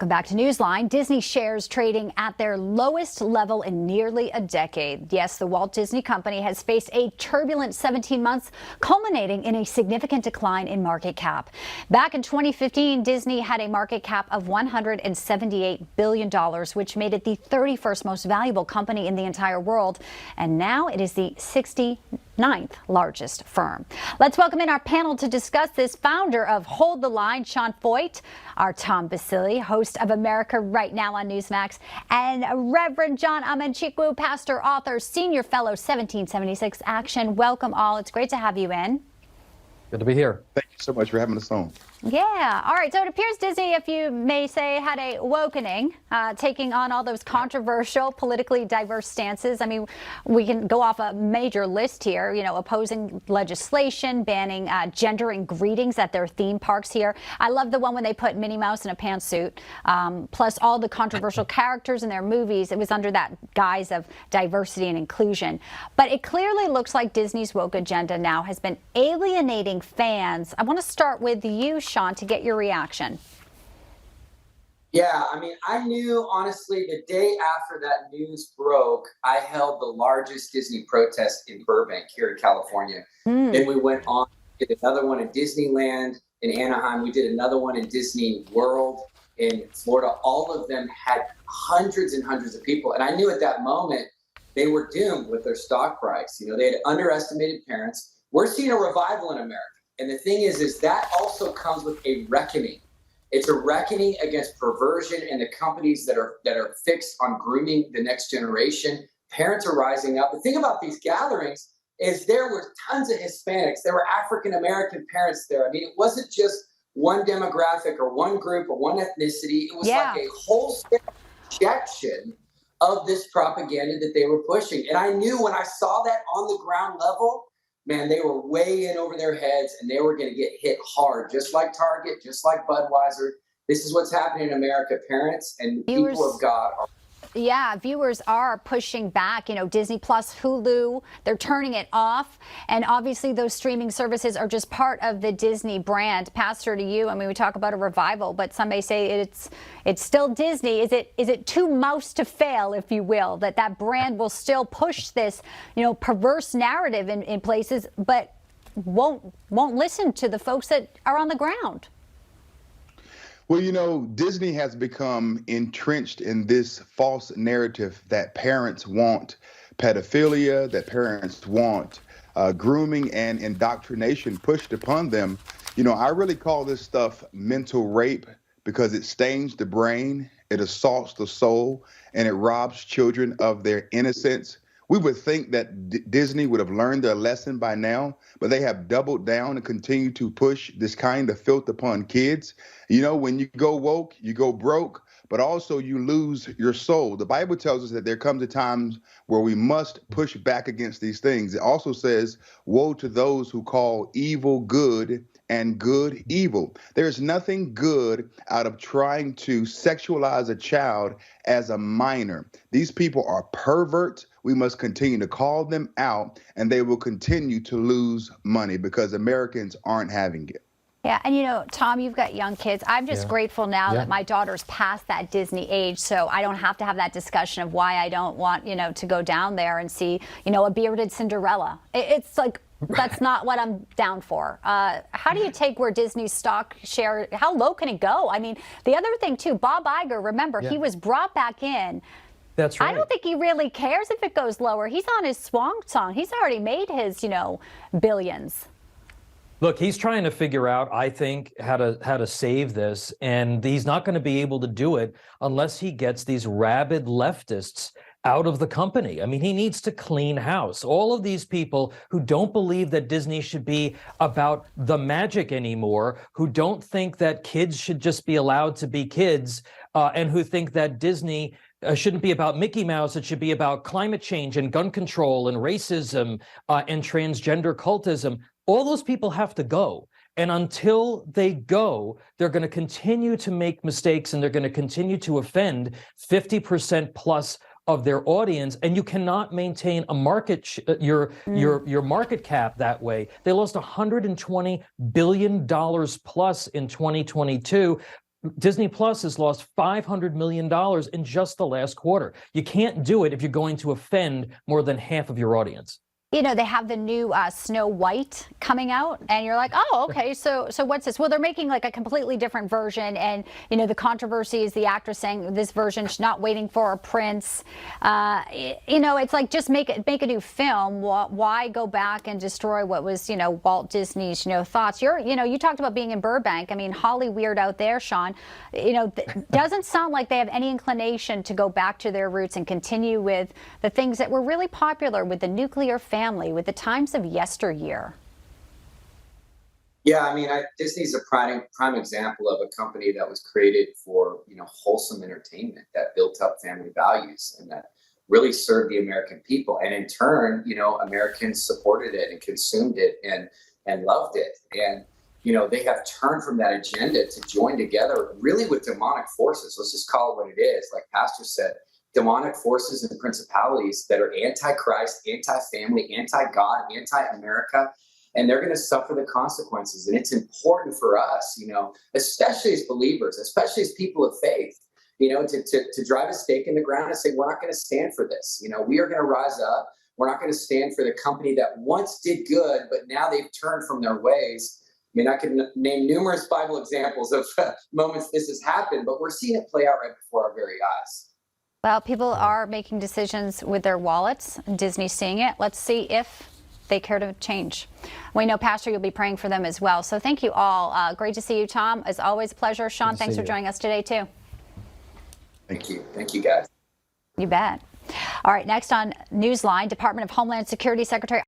Welcome back to Newsline. Disney shares trading at their lowest level in nearly a decade. Yes, the Walt Disney Company has faced a turbulent 17 months, culminating in a significant decline in market cap. Back in 2015, Disney had a market cap of $178 billion, which made it the 31st most valuable company in the entire world. And now it is the 69th largest firm. Let's welcome in our panel to discuss this. Founder of Hold the Line, Sean Feucht, our Tom Basili, host of America Right Now on Newsmax, and Reverend John Amenchikwu, pastor, author, senior fellow, 1776 Action. Welcome all. It's great to have you in. Good to be here. Thank you so much for having us on. Yeah. All right. So it appears Disney, if you may say, had a awakening, taking on all those controversial, politically diverse stances. I mean, we can go off a major list here, you know, opposing legislation, banning gendering greetings at their theme parks here. I love the one when they put Minnie Mouse in a pantsuit, plus all the controversial characters in their movies. It was under that guise of diversity and inclusion. But it clearly looks like Disney's woke agenda now has been alienating fans. I want to start with you, Sean, to get your reaction. Yeah, I mean, I knew, honestly, the day after that news broke, I held the largest Disney protest in Burbank here in California. Then we went on, did another one in Disneyland in Anaheim. We did another one in Disney World in Florida. All of them had hundreds and hundreds of people. And I knew at that moment they were doomed with their stock price. You know, they had underestimated parents. We're seeing a revival in America. And the thing is that also comes with a reckoning. It's a reckoning against perversion and the companies that are fixed on grooming the next generation. Parents are rising up. The thing about these gatherings is there were tons of Hispanics. There were African-American parents there. I mean, it wasn't just one demographic or one group or one ethnicity. It was like a wholesale rejection of this propaganda that they were pushing. And I knew when I saw that on the ground level, man, they were way in over their heads and they were going to get hit hard, just like Target, just like Budweiser. This is what's happening in America. Parents and people of God are. Yeah, viewers are pushing back. You know, Disney Plus, Hulu, they're turning it off. And obviously those streaming services are just part of the Disney brand. Pastor, to you, I mean, we talk about a revival, but some may say it's still Disney. Is it too mouse to fail, if you will, that brand will still push this, you know, perverse narrative in places, but won't listen to the folks that are on the ground? Well, you know, Disney has become entrenched in this false narrative that parents want pedophilia, that parents want grooming and indoctrination pushed upon them. You know, I really call this stuff mental rape because it stains the brain, it assaults the soul, and it robs children of their innocence. We would think that Disney would have learned their lesson by now, but they have doubled down and continue to push this kind of filth upon kids. You know, when you go woke, you go broke, but also you lose your soul. The Bible tells us that there comes a time where we must push back against these things. It also says, woe to those who call evil good and good evil. There's nothing good out of trying to sexualize a child as a minor. These people are perverts. We must continue to call them out, and they will continue to lose money because Americans aren't having it. Yeah, and you know, Tom, you've got young kids. I'm just grateful now that my daughter's past that Disney age, so I don't have to have that discussion of why I don't want, you know, to go down there and see, you know, a bearded Cinderella. It's like, that's not what I'm down for. How do you take where Disney's stock share, how low can it go? I mean, the other thing too, Bob Iger, remember, he was brought back in. That's right. I don't think he really cares if it goes lower. He's on his swan song. He's already made his, you know, billions. Look, he's trying to figure out, I think, how to save this, and he's not going to be able to do it unless he gets these rabid leftists out of the company. I mean, he needs to clean house. All of these people who don't believe that Disney should be about the magic anymore, who don't think that kids should just be allowed to be kids, and who think that Disney shouldn't be about Mickey Mouse, it should be about climate change and gun control and racism and transgender cultism. All those people have to go. And until they go, they're going to continue to make mistakes and they're going to continue to offend 50% plus of their audience, and you cannot maintain a market your market cap that way. They lost $120 billion plus in 2022. Disney Plus has lost $500 million in just the last quarter. You can't do it if you're going to offend more than half of your audience. You know, they have the new Snow White coming out, and you're like, oh, okay, so what's this? Well, they're making like a completely different version, and you know, the controversy is the actress saying this version she's not waiting for a prince. You know, it's like just make a new film. Why go back and destroy what was, you know, Walt Disney's, you know, thoughts? You talked about being in Burbank. I mean, Hollyweird out there, Sean. You know, doesn't sound like they have any inclination to go back to their roots and continue with the things that were really popular with the nuclear family, with the times of yesteryear. Yeah, I mean, Disney's a prime example of a company that was created for, you know, wholesome entertainment that built up family values and that really served the American people. And in turn, you know, Americans supported it and consumed it and loved it. And you know, they have turned from that agenda to join together really with demonic forces. Let's just call it what it is. Like Pastor said, demonic forces and principalities that are anti-Christ, anti-family, anti-God, anti-America, and they're going to suffer the consequences. And it's important for us, you know, especially as believers, especially as people of faith, you know, to drive a stake in the ground and say, we're not going to stand for this. You know, we are going to rise up. We're not going to stand for the company that once did good, but now they've turned from their ways. I mean, I can name numerous Bible examples of moments this has happened, but we're seeing it play out right before our very eyes. Well, people are making decisions with their wallets. Disney's seeing it. Let's see if they care to change. We know, Pastor, you'll be praying for them as well. So thank you all. Great to see you, Tom. As always, a pleasure. Sean, thanks for joining us today, too. Thank you. Thank you, guys. You bet. All right, next on Newsline, Department of Homeland Security Secretary